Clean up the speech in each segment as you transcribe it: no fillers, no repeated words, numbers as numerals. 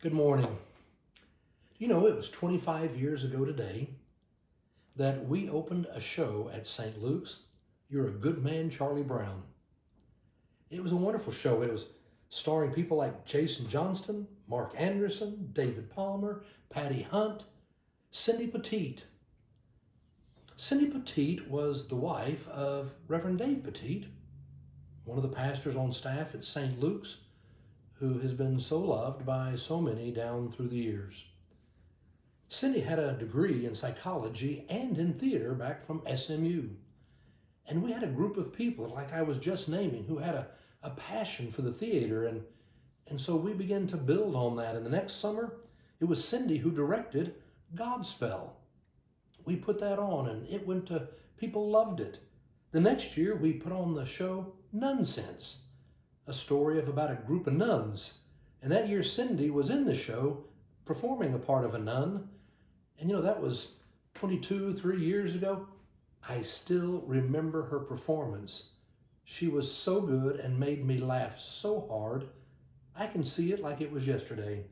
Good morning. You know, it was 25 years ago today that we opened a show at St. Luke's, You're a Good Man, Charlie Brown. It was a wonderful show. It was starring people like Jason Johnston, Mark Anderson, David Palmer, Patty Hunt, Cindy Poteet. Cindy Poteet was the wife of Reverend Dave Poteet, one of the pastors on staff at St. Luke's, who has been so loved by so many down through the years. Cindy had a degree in psychology and in theater back from SMU. And we had a group of people, like I was just naming, who had a passion for the theater. And so we began to build on that. And the next summer, it was Cindy who directed Godspell. We put that on and it went to, people loved it. The next year, we put on the show Nonsense, a story of about a group of nuns. And that year, Cindy was in the show performing the part of a nun. And you know, that was 3 years ago. I still remember her performance. She was so good and made me laugh so hard. I can see it like it was yesterday.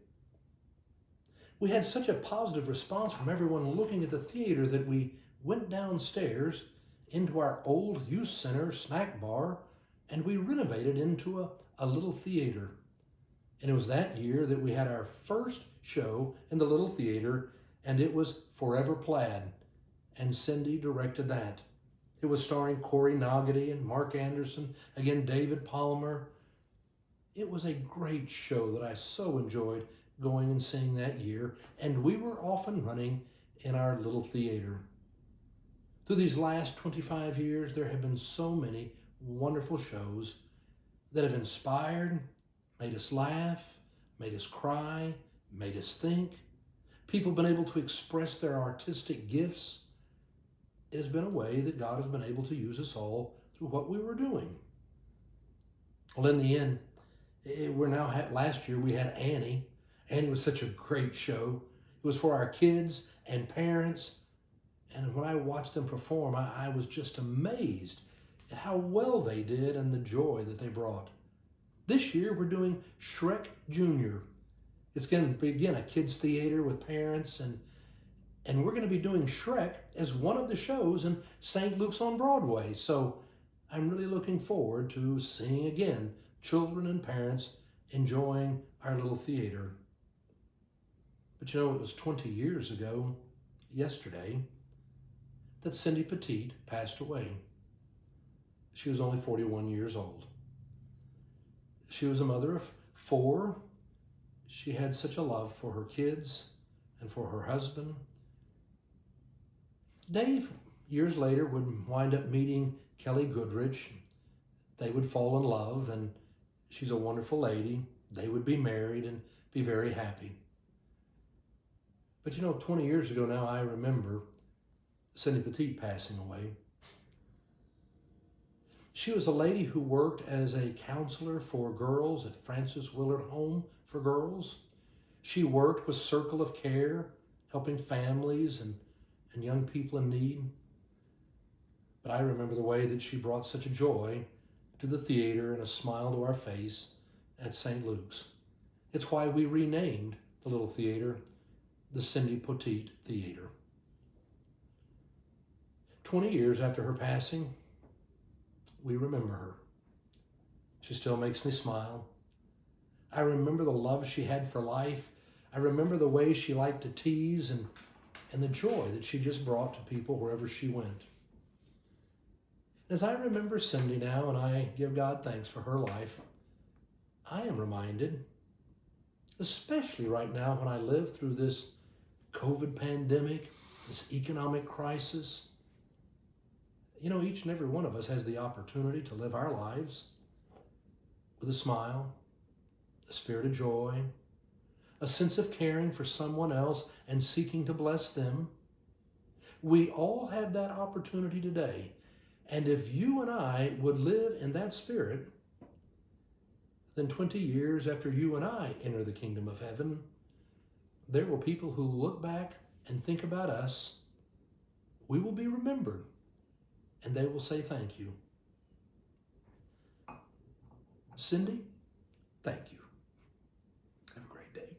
We had such a positive response from everyone looking at the theater that we went downstairs into our old youth center snack bar and we renovated into a little theater. And it was that year that we had our first show in the little theater, and it was Forever Plaid, and Cindy directed that. It was starring Corey Nogety and Mark Anderson, again David Palmer. It was a great show that I so enjoyed going and seeing that year, and we were off and running in our little theater. Through these last 25 years, there have been so many wonderful shows that have inspired, made us laugh, made us cry, made us think. People have been able to express their artistic gifts. It has been a way that God has been able to use us all through what we were doing. Well, in the end, last year we had Annie. Annie was such a great show. It was for our kids and parents. And when I watched them perform, I was just amazed at how well they did and the joy that they brought. This year we're doing Shrek Jr. It's going to be, again, a kids' theater with parents, and we're going to be doing Shrek as one of the shows in St. Luke's on Broadway. So I'm really looking forward to seeing again children and parents enjoying our little theater. But you know, it was 20 years ago, yesterday, that Cindy Poteet passed away. She was only 41 years old. She was a mother of 4. She had such a love for her kids and for her husband. Dave, years later, would wind up meeting Kelly Goodrich. They would fall in love, and she's a wonderful lady. They would be married and be very happy. But you know, 20 years ago now, I remember Cindy Poteet passing away. She was a lady who worked as a counselor for girls at Francis Willard Home for Girls. She worked with Circle of Care, helping families and young people in need. But I remember the way that she brought such a joy to the theater and a smile to our face at St. Luke's. It's why we renamed the little theater the Cindy Poteet Theater. 20 years after her passing, we remember her. She still makes me smile. I remember the love she had for life. I remember the way she liked to tease and the joy that she just brought to people wherever she went. As I remember Cindy now, and I give God thanks for her life, I am reminded, especially right now when I live through this COVID pandemic, this economic crisis. You know, each and every one of us has the opportunity to live our lives with a smile, a spirit of joy, a sense of caring for someone else and seeking to bless them. We all have that opportunity today. And if you and I would live in that spirit, then 20 years after you and I enter the kingdom of heaven, there will people who look back and think about us. We will be remembered, and they will say thank you. Cindy, thank you. Have a great day.